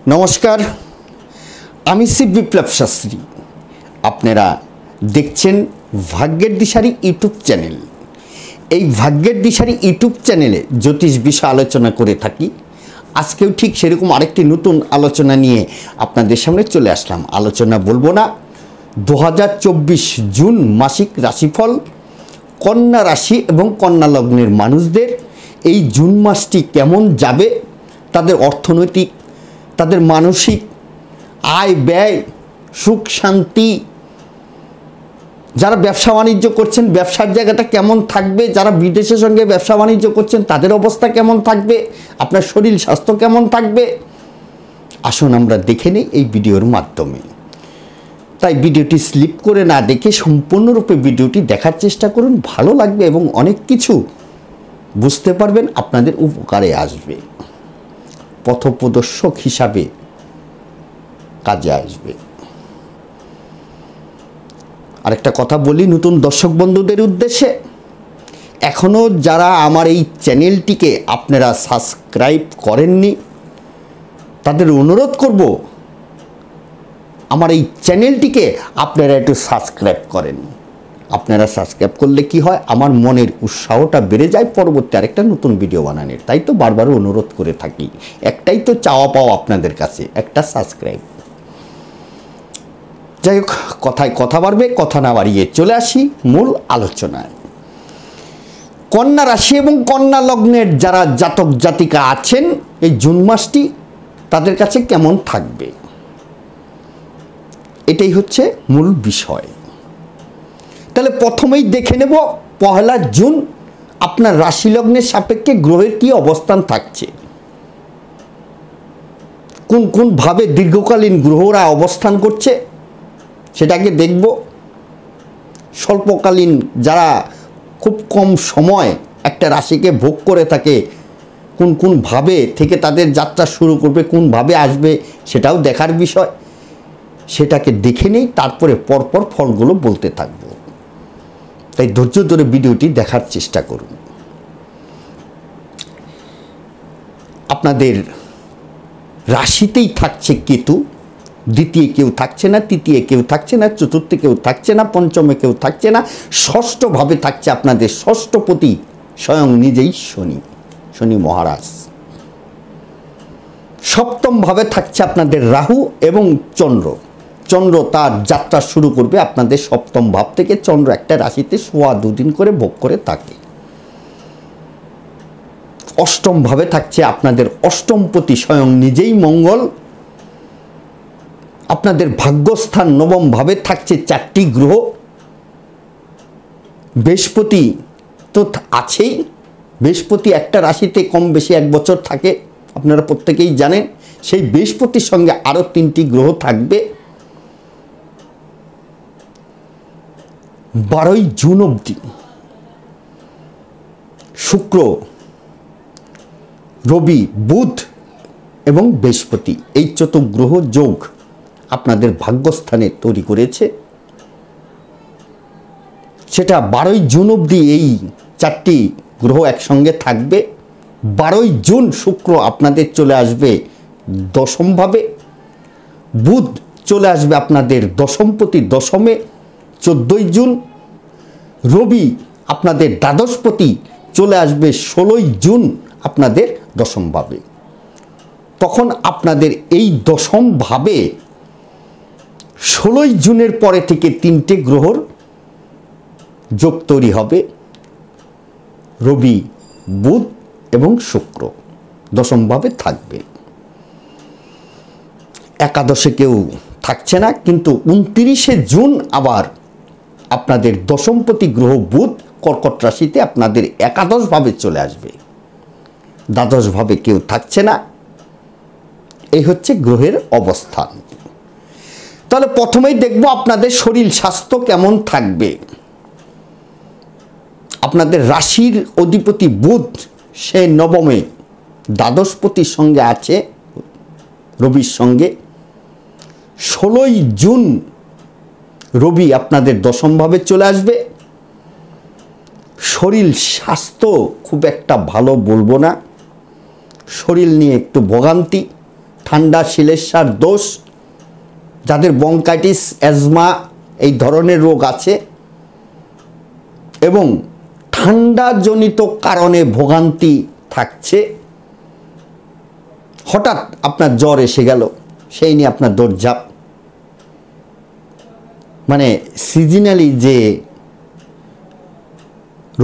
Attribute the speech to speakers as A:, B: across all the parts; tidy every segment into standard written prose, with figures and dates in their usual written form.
A: নমস্কার, আমি শ্রী বিপ্লব শাস্ত্রী। আপনারা দেখছেন ভাগ্যের দিশারি ইউটিউব চ্যানেল। এই ভাগ্যের দিশারি ইউটিউব চ্যানেলে জ্যোতিষ বিষয় আলোচনা করে থাকি। আজকেও ঠিক সেরকম আরেকটি নতুন আলোচনা নিয়ে আপনাদের সামনে চলে আসলাম। আলোচনা বলবো না, 2024 জুন মাসিক রাশিফল কন্যা রাশি এবং কন্যা লগ্নের মানুষদের এই জুন মাসটি কেমন যাবে, তাদের অর্থনৈতিক, তাদের মানসিক, আয় ব্যয়, সুখ শান্তি, যারা ব্যবসা বাণিজ্য করছেন ব্যবসার জায়গাটা কেমন থাকবে, যারা বিদেশের সঙ্গে ব্যবসা বাণিজ্য করছেন তাদের অবস্থা কেমন থাকবে, আপনার শরীর স্বাস্থ্য কেমন থাকবে, আসুন আমরা দেখে নিই এই ভিডিওর মাধ্যমে। তাই ভিডিওটি স্লিপ করে না দেখে সম্পূর্ণরূপে ভিডিওটি দেখার চেষ্টা করুন, ভালো লাগবে এবং অনেক কিছু বুঝতে পারবেন, আপনাদের উপকারে আসবে, পথপ্রদর্শক হিসাবে কাজে আসবে। আরেকটা কথা বলি নতুন দর্শক বন্ধুদের উদ্দেশ্যে, এখনও যারা আমার এই চ্যানেলটিকে আপনারা সাবস্ক্রাইব করেননি তাদের অনুরোধ করব আমার এই চ্যানেলটিকে আপনারা একটু সাবস্ক্রাইব করেন। আপনারা সাবস্ক্রাইব করলে কি হয়, আমার মনের উৎসাহটা বেড়ে যায় পরবর্তী আরেকটা নতুন ভিডিও বানানোর। তাই তো বারবার অনুরোধ করে থাকি, একটাই তো চাওয়া পাওয়া আপনাদের কাছে, একটা সাবস্ক্রাইব। যাই হোক, কথায় কথা বাড়বে, কথা না বাড়িয়ে চলে আসি মূল আলোচনায়। কন্যা রাশি এবং কন্যা লগ্নের যারা জাতক জাতিকা আছেন এই জুন মাসটি তাদের কাছে কেমন থাকবে, এটাই হচ্ছে মূল বিষয়। তাহলে প্রথমেই দেখে নেব 1 জুন আপনার রাশি লগ্নের সাপেক্ষে গ্রহের কি অবস্থান থাকছে, কোন কোন ভাবে দীর্ঘকালীন গ্রহরা অবস্থান করছে সেটাকে দেখব। স্বল্পকালীন যারা খুব কম সময় একটা রাশিকে ভোগ করে থাকে, কোন কোন ভাবে থেকে তাদের যাত্রা শুরু করবে, কোন ভাবে আসবে সেটাও দেখার বিষয়। সেটাকে দেখে নেই, তারপরে পরপর ফলগুলো বলতে থাকবো। তাই ধৈর্য ধরে ভিডিওটি দেখার চেষ্টা করুন। আপনাদের রাশিতেই থাকছে কেতু, দ্বিতীয় কেউ থাকছে না, তৃতীয় কেউ থাকছে না, চতুর্থে কেউ থাকছে না, পঞ্চমে কেউ থাকছে না, ষষ্ঠভাবে থাকছে আপনাদের ষষ্ঠপতি স্বয়ং নিজেই শনি মহারাজ। সপ্তমভাবে থাকছে আপনাদের রাহু এবং চন্দ্র তার যাত্রা শুরু করবে আপনাদের সপ্তম ভাব থেকে। চন্দ্র একটা রাশিতে 2.5 দিন করে ভোগ করে থাকে। অষ্টম ভাবে থাকছে আপনাদের অষ্টমপতি স্বয়ং নিজেই মঙ্গল। আপনাদের ভাগ্যস্থান নবম ভাবে থাকছে 4টি গ্রহ। বৃহস্পতি তো আছেই, বৃহস্পতি একটা রাশিতে কম বেশি 1 বছর থাকে, আপনারা প্রত্যেকেই জানেন। সেই বৃহস্পতির সঙ্গে আরও 3টি গ্রহ থাকবে। 12ই জুন অবধি শুক্র, রবি, বুধ এবং বৃহস্পতি এই চতুর্গ্রহ যোগ আপনাদের ভাগ্যস্থানে তৈরি করেছে। সেটা 12ই জুন অবধি এই 4টি গ্রহ একসঙ্গে থাকবে। 12ই জুন শুক্র আপনাদের চলে আসবে দশমভাবে, বুধ চলে আসবে আপনাদের দশমপতি দশমে 14ই জুন, রবি আপনাদের দ্বাদশপতি চলে আসবে 16ই জুন আপনাদের দশমভাবে। তখন আপনাদের এই দশমভাবে 16ই জুনের পরে থেকে 3টে গ্রহর যোগ তৈরি হবে, রবি, বুধ এবং শুক্র দশমভাবে থাকবে। একাদশে কেউ থাকছে না, কিন্তু 29শে জুন আবার আপনাদের দশমপতি গ্রহ বুধ কর্কট রাশিতে আপনাদের একাদশভাবে চলে আসবে। দ্বাদশভাবে কেউ থাকছে না। এই হচ্ছে গ্রহের অবস্থান। তাহলে প্রথমেই দেখব আপনাদের শরীর স্বাস্থ্য কেমন থাকবে। আপনাদের রাশির অধিপতি বুধ সে নবমে দ্বাদশপতির সঙ্গে আছে, রবির সঙ্গে। 16ই জুন রবি আপনাদের দশমভাবে চলে আসবে। শরীর স্বাস্থ্য খুব একটা ভালো বলবো না, শরীর নিয়ে একটু ভোগান্তি, ঠান্ডা শিলেশ্বর দোষ, যাদের ব্রঙ্কাইটিস অ্যাজমা এই ধরনের রোগ আছে এবং ঠান্ডাজনিত কারণে ভোগান্তি থাকছে, হঠাৎ আপনার জ্বর এসে গেল, সেই নিয়ে আপনার দৌড়ঝাঁপ, মানে সিজনালি যে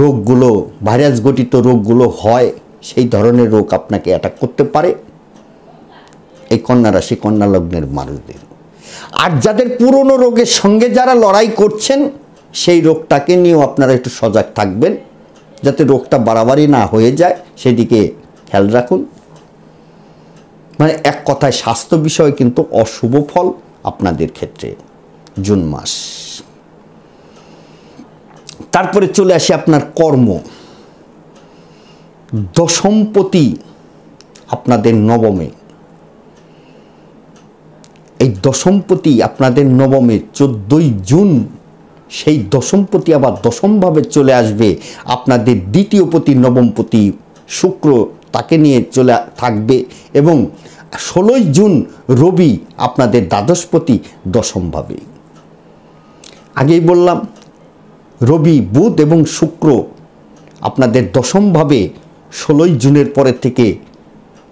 A: রোগগুলো, ভাইরাস ঘটিত রোগগুলো হয়, সেই ধরনের রোগ আপনাকে অ্যাটাক করতে পারে এই কন্যা রাশি কন্যা লগ্নের মানুষদের। আর যাদের পুরনো রোগের সঙ্গে যারা লড়াই করছেন, সেই রোগটাকে নিয়েও আপনারা একটু সজাগ থাকবেন, যাতে রোগটা বাড়াবাড়ি না হয়ে যায়, সেদিকে খেয়াল রাখুন। মানে এক কথায় স্বাস্থ্য বিষয়ে কিন্তু অশুভ ফল আপনাদের ক্ষেত্রে জুন মাস। তারপরে চলে আসে আপনার কর্ম। দশমপতি আপনাদের নবমে, এই দশমপতি আপনাদের নবমে 14ই জুন সেই দশমপতি আবার দশমভাবে চলে আসবে। আপনাদের দ্বিতীয়পতি নবমপতি শুক্র তাকে নিয়ে চলে থাকবে এবং 16ই জুন রবি আপনাদের দ্বাদশপতি দশমভাবে। আগেই বললাম রবি, বুধ এবং শুক্র আপনাদের দশমভাবে 16ই জুনের পরের থেকে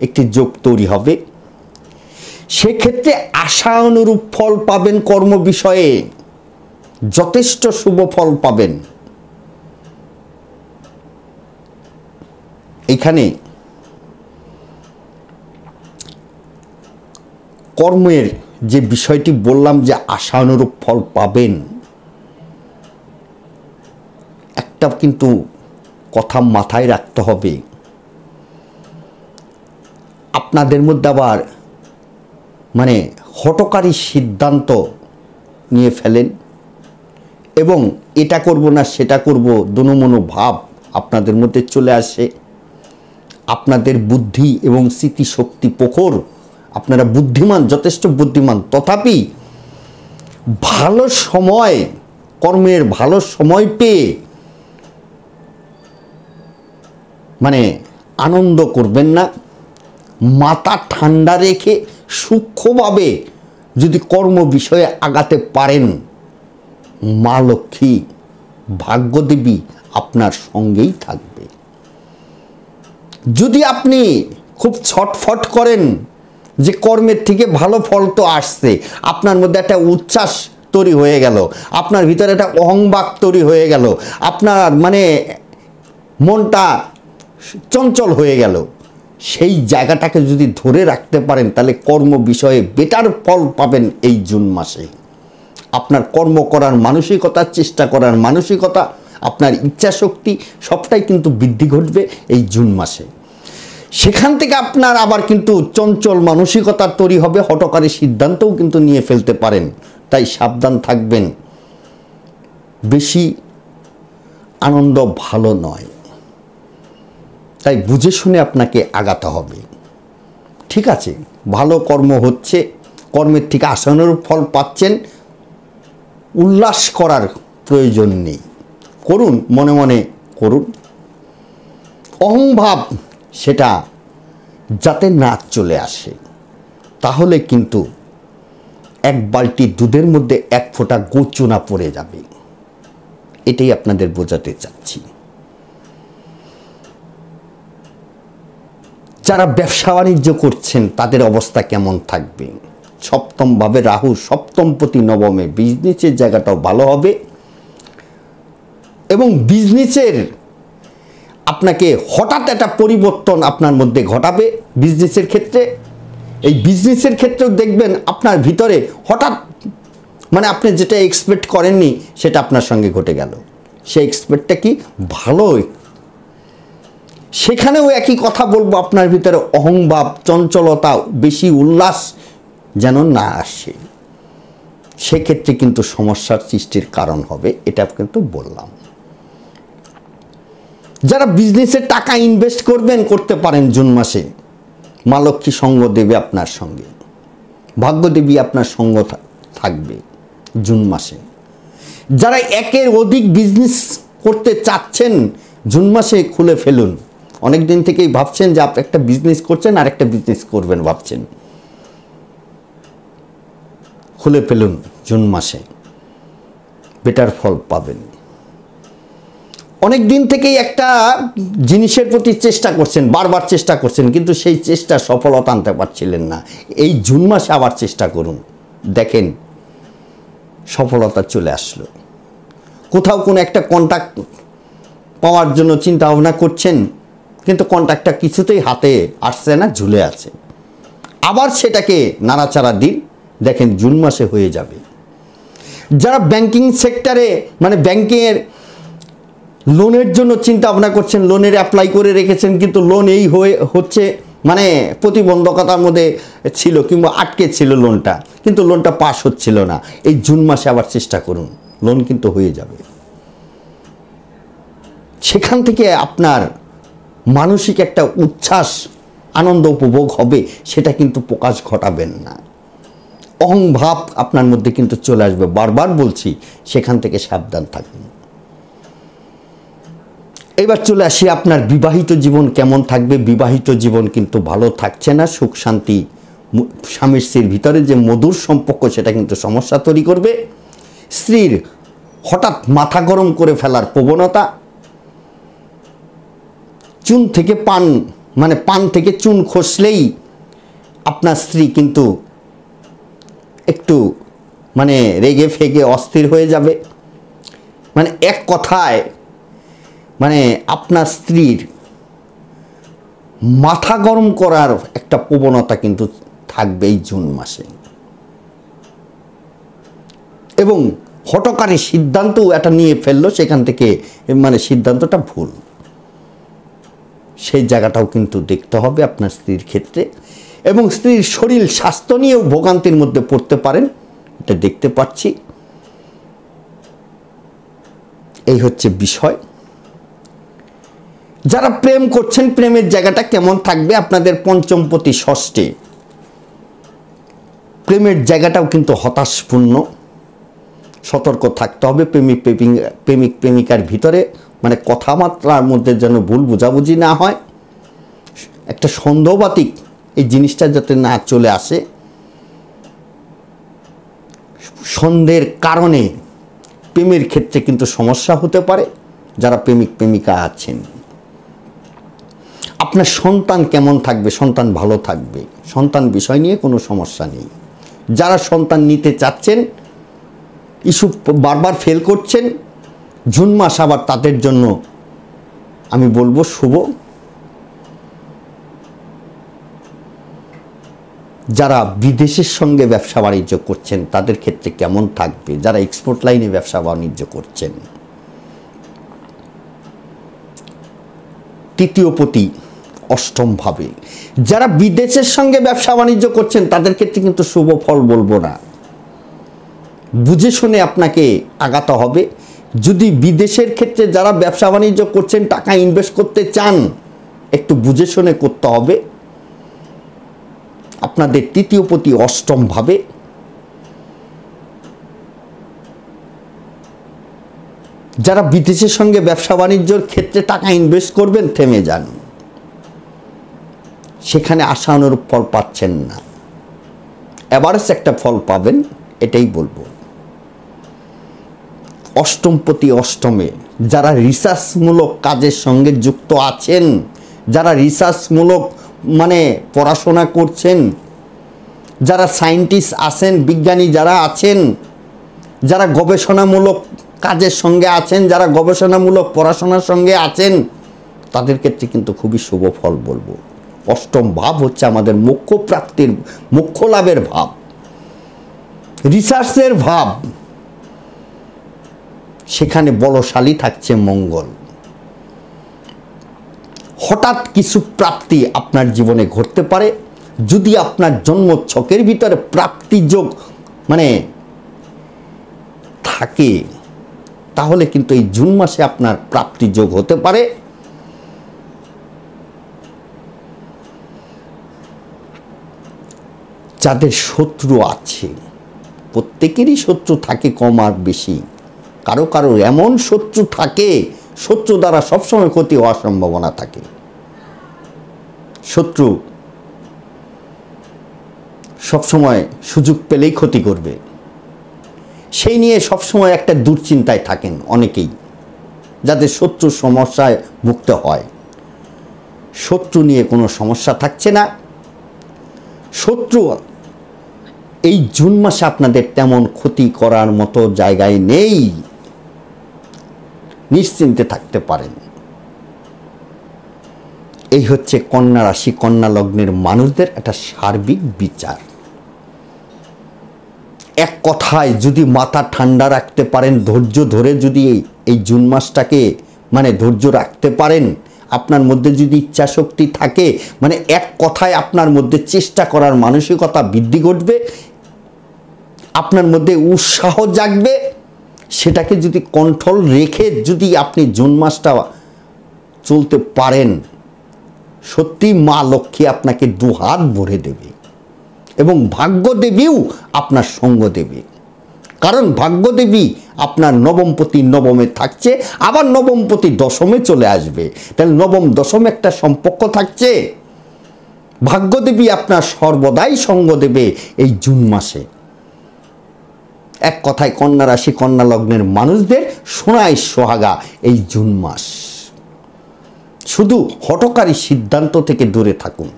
A: একটি যোগ তৈরি হবে। সেক্ষেত্রে আশা অনুরূপ ফল পাবেন, কর্ম বিষয়ে যথেষ্ট শুভ ফল পাবেন। এখানে কর্মের যে বিষয়টি বললাম যে আশা অনুরূপ ফল পাবেন, একটা কিন্তু কথা মাথায় রাখতে হবে, আপনাদের মধ্যে আবার মানে হঠকারী সিদ্ধান্ত নিয়ে ফেলেন এবং এটা করব না সেটা করব দোনোমনো ভাব আপনাদের মধ্যে চলে আসে। আপনাদের বুদ্ধি এবং স্মৃতিশক্তি প্রখর, আপনারা বুদ্ধিমান, যথেষ্ট বুদ্ধিমান, তথাপি ভালো সময়, কর্মের ভালো সময় পেয়ে মানে আনন্দ করবেন না। মাথা ঠান্ডা রেখে সূক্ষ্মভাবে যদি কর্ম বিষয়ে আগাতে পারেন, মা লক্ষ্মী, ভাগ্যদেবী আপনার সঙ্গেই থাকবে। যদি আপনি খুব ছটফট করেন যে কর্মের থেকে ভালো ফল তো আসছে, আপনার মধ্যে একটা উচ্ছ্বাস তৈরি হয়ে গেল, আপনার ভিতরে একটা অহংভাব তৈরি হয়ে গেল, আপনার মানে মনটা চঞ্চল হয়ে গেল, সেই জায়গাটাকে যদি ধরে রাখতে পারেন তাহলে কর্ম বিষয়ে বেটার ফল পাবেন এই জুন মাসে। আপনার কর্ম করার মানসিকতা, চেষ্টা করার মানসিকতা, আপনার ইচ্ছা শক্তি সবটাই কিন্তু বৃদ্ধি ঘটবে এই জুন মাসে। সেখান থেকে আপনার আবার কিন্তু চঞ্চল মানসিকতা তৈরি হবে, হঠকারী সিদ্ধান্তও কিন্তু নিয়ে ফেলতে পারেন। তাই সাবধান থাকবেন, বেশি আনন্দ ভালো নয়, তাই বুঝে শুনে আপনাকে আগাতে হবে। ঠিক আছে, ভালো কর্ম হচ্ছে, কর্মের থেকে আশানুরূপ ফল পাচ্ছেন, উল্লাস করার প্রয়োজন নেই, করুন, মনে মনে করুন। অহংভাব সেটা যাতে না চলে আসে, তাহলে কিন্তু এক বালতি দুধের মধ্যে এক ফোঁটা গোচুনা পড়ে যাবে। এটাই আপনাদের বোঝাতে চাচ্ছি। যারা ব্যবসা বাণিজ্য করছেন তাদের অবস্থা কেমন থাকবে? সপ্তমভাবে রাহু, সপ্তমপতি নবমে, বিজনেসের জায়গাটাও ভালো হবে এবং বিজনেসের আপনাকে হঠাৎ একটা পরিবর্তন আপনার মধ্যে ঘটাবে বিজনেসের ক্ষেত্রে। এই বিজনেসের ক্ষেত্রেও দেখবেন আপনার ভিতরে হঠাৎ মানে আপনি যেটা এক্সপেক্ট করেননি সেটা আপনার সঙ্গে ঘটে গেল। সেই এক্সপেক্টটা কি ভালো, সেখানেও একই কথা বলবো, আপনার ভিতরে অহংভাব, চঞ্চলতা, বেশি উল্লাস যেন না আসে। সেক্ষেত্রে কিন্তু সমস্যার সৃষ্টির কারণ হবে, এটা কিন্তু বললাম। যারা বিজনেসে টাকা ইনভেস্ট করবেন, করতে পারেন জুন মাসে, মা লক্ষ্মী সঙ্গ দেবে আপনার সঙ্গে, ভাগ্যদেবী আপনার সঙ্গ থাকবে জুন মাসে। যারা একের অধিক বিজনেস করতে চাচ্ছেন, জুন মাসে খুলে ফেলুন। অনেক দিন থেকেই ভাবছেন যে আপনি একটা বিজনেস করছেন আর একটা বিজনেস করবেন ভাবছেন, খুলে ফেলুন, জুন মাসে বেটার ফল পাবেন। অনেক দিন থেকেই একটা জিনিসের প্রতি চেষ্টা করছেন, বারবার চেষ্টা করছেন, কিন্তু সেই চেষ্টা সফলতা আনতে পারছিলেন না। এই জুন মাসে আবার চেষ্টা করুন, দেখেন সফলতা চলে আসলো। কোথাও কোনো একটা কন্ট্যাক্ট পাওয়ার জন্য চিন্তা ভাবনা করছেন, কিন্তু কন্ট্যাক্টটা কিছুতেই হাতে আসছে না, ঝুলে আছে। আবার সেটাকে নাড়াচাড়া দিন, দেখেন জুন মাসে হয়ে যাবে। যারা ব্যাংকিং সেক্টরে মানে ব্যাংকের লোনের জন্য চিন্তা ভাবনা করছেন, লোনের অ্যাপ্লাই করে রেখেছেন, কিন্তু লোন এই হচ্ছে মানে প্রতিবন্ধকতার মধ্যে ছিল কিংবা আটকে ছিল লোনটা, কিন্তু লোনটা পাস হচ্ছিল না, এই জুন মাসে আবার চেষ্টা করুন, লোন কিন্তু হয়ে যাবে। সেখান থেকে আপনার মানসিক একটা উচ্ছ্বাস, আনন্দ উপভোগ হবে, সেটা কিন্তু প্রকাশ ঘটাবেন না। অহংভাব আপনার মধ্যে কিন্তু চলে আসবে, বারবার বলছি, সেখান থেকে সাবধান থাকুন। এবার চলে আসি আপনার বিবাহিত জীবন কেমন থাকবে। বিবাহিত জীবন কিন্তু ভালো থাকছে না, সুখ শান্তি, স্বামী স্ত্রীর ভিতরে যে মধুর সম্পর্ক সেটা কিন্তু সমস্যা তৈরি করবে। স্ত্রীর হঠাৎ মাথা গরম করে ফেলার প্রবণতা, চুন থেকে পান মানে পান থেকে চুন খসলেই আপনার স্ত্রী কিন্তু একটু মানে রেগে ফেগে অস্থির হয়ে যাবে। মানে এক কথায় মানে আপনার স্ত্রীর মাথা গরম করার একটা প্রবণতা কিন্তু থাকবে এই জুন মাসে। এবং হঠকারী সিদ্ধান্ত এটা নিয়ে ফেললো, সেখান থেকে মানে সিদ্ধান্তটা ভুল, সেই জায়গাটাও কিন্তু দেখতে হবে আপনার স্ত্রীর ক্ষেত্রে। এবং স্ত্রীর শরীর স্বাস্থ্য নিয়েও ভোগান্তির মধ্যে পড়তে পারেন, এটা দেখতে পাচ্ছি। এই হচ্ছে বিষয়। যারা প্রেম করছেন, প্রেমের জায়গাটা কেমন থাকবে আপনাদের পঞ্চমপতি ষষ্ঠে। প্রেমের জায়গাটাও কিন্তু হতাশপূর্ণ, সতর্ক থাকতে হবে। প্রেমিক প্রেমিকার ভিতরে মানে কথাবার্তার মধ্যে যেন ভুল বোঝাবুঝি না হয়, একটা সন্দেহবাতিক এই জিনিসটা যাতে না চলে আসে। সন্দেহের কারণে প্রেমের ক্ষেত্রে কিন্তু সমস্যা হতে পারে। যারা প্রেমিক প্রেমিকা আছেন, আপনার সন্তান কেমন থাকবে, সন্তান ভালো থাকবে, সন্তান বিষয় নিয়ে কোনো সমস্যা নেই। যারা সন্তান নিতে চাচ্ছেন, ইস্যু বারবার ফেল করছেন, জুন মাস আবার তাদের জন্য আমি বলবো শুভ। যারা বিদেশের সঙ্গে ব্যবসা বাণিজ্য করছেন তাদের ক্ষেত্রে কেমন থাকবে, যারা এক্সপোর্ট লাইনে ব্যবসা বাণিজ্য করছেন। তৃতীয়পতি অষ্টমভাবে, যারা বিদেশের সঙ্গে ব্যবসা বাণিজ্য করছেন তাদের ক্ষেত্রে কিন্তু শুভ ফল বলবো না, বুঝে শুনে আপনাকে আগাতে হবে। যদি বিদেশের ক্ষেত্রে যারা ব্যবসা বাণিজ্য করছেন, টাকা ইনভেস্ট করতে চান, একটু বুঝে শুনে করতে হবে। আপনাদের তৃতীয়পতি অষ্টমভাবে, যারা বিদেশের সঙ্গে ব্যবসা বাণিজ্যর ক্ষেত্রে টাকা ইনভেস্ট করবেন, থেমে যান, সেখানে আশানুরূপ ফল পাচ্ছেন না, এভারেজ একটা ফল পাবেন, এটাই বলবো। অষ্টমপতি অষ্টমে, যারা রিসার্চমূলক কাজের সঙ্গে যুক্ত আছেন, যারা রিসার্চমূলক মানে পড়াশোনা করছেন, যারা সায়েন্টিস্ট আছেন, বিজ্ঞানী যারা আছেন, যারা গবেষণামূলক কাজের সঙ্গে আছেন, যারা গবেষণামূলক পড়াশোনার সঙ্গে আছেন, তাদের ক্ষেত্রে কিন্তু খুবই শুভ ফল বলবো। অষ্টম ভাব হচ্ছে আমাদের মোক্ষ প্রাপ্তির, মোক্ষ লাভের ভাব, রিসার্চের ভাব, সেখানে বলশালী থাকছে মঙ্গল। হঠাৎ কিছু প্রাপ্তি আপনার জীবনে ঘটতে পারে। যদি আপনার জন্মছকের ভিতরে প্রাপ্তিযোগ মানে থাকে, তাহলে কিন্তু এই জুন মাসে আপনার প্রাপ্তিযোগ হতে পারে। যাদের শত্রু আছে, প্রত্যেকেরই শত্রু থাকে কম আর বেশি, কারো কারো এমন শত্রু থাকে, শত্রু দ্বারা সবসময় ক্ষতি হওয়ার সম্ভাবনা থাকে। শত্রু সবসময় সুযোগ পেলেই ক্ষতি করবে, সেই নিয়ে সবসময় একটা দুশ্চিন্তায় থাকেন অনেকেই, যাদের শত্রুর সমস্যায় ভুগতে হয়। শত্রু নিয়ে কোনো সমস্যা থাকছে না। শত্রু এই জুন মাসে আপনাদের তেমন ক্ষতি করার মতো জায়গায় নেই, নিশ্চিন্তে থাকতে পারেন। এই হচ্ছে কন্যা রাশি কন্যা লগ্নের মানুষদের একটা সার্বিক বিচার। এক কথায় যদি মাথা ঠান্ডা রাখতে পারেন, ধৈর্য ধরে যদি এই জুন মাসটাকে ধৈর্য রাখতে পারেন, আপনার মধ্যে যদি ইচ্ছা শক্তি থাকে, এক কথায় আপনার মধ্যে চেষ্টা করার মানসিকতা বৃদ্ধি ঘটবে, আপনার মধ্যে উৎসাহ জাগবে, সেটাকে যদি কন্ট্রোল রেখে যদি আপনি জুন মাসটা চলতে পারেন, সত্যি মা লক্ষ্মী আপনাকে দুহাত ভরে দেবে এবং ভাগ্যদেবীও আপনার সঙ্গ দেবে। কারণ ভাগ্যদেবী আপনার নবমপতি নবমে থাকছে, আবার নবমপতি দশমে চলে আসবে। তাহলে নবম দশম একটা সম্পর্ক থাকছে। ভাগ্যদেবী আপনার সর্বদাই সঙ্গ দেবে এই জুন মাসে। এক কথায় কন্যা রাশি কন্যা লগ্নের মানুষদের সোনায় সোহাগা এই জুন মাস। শুধু হঠকারী সিদ্ধান্ত থেকে দূরে থাকুন,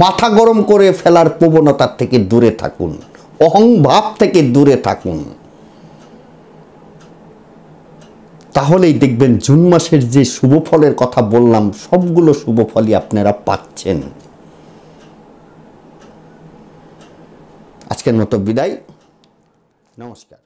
A: মাথা গরম করে ফেলার প্রবণতার থেকে দূরে থাকুন, অহংভাব থেকে দূরে থাকুন। তাহলেই দেখবেন জুন মাসের যে শুভ ফলের কথা বললাম, সবগুলো শুভ ফলই আপনারা পাচ্ছেন। আজকের মতো বিদায়, নমস্কার।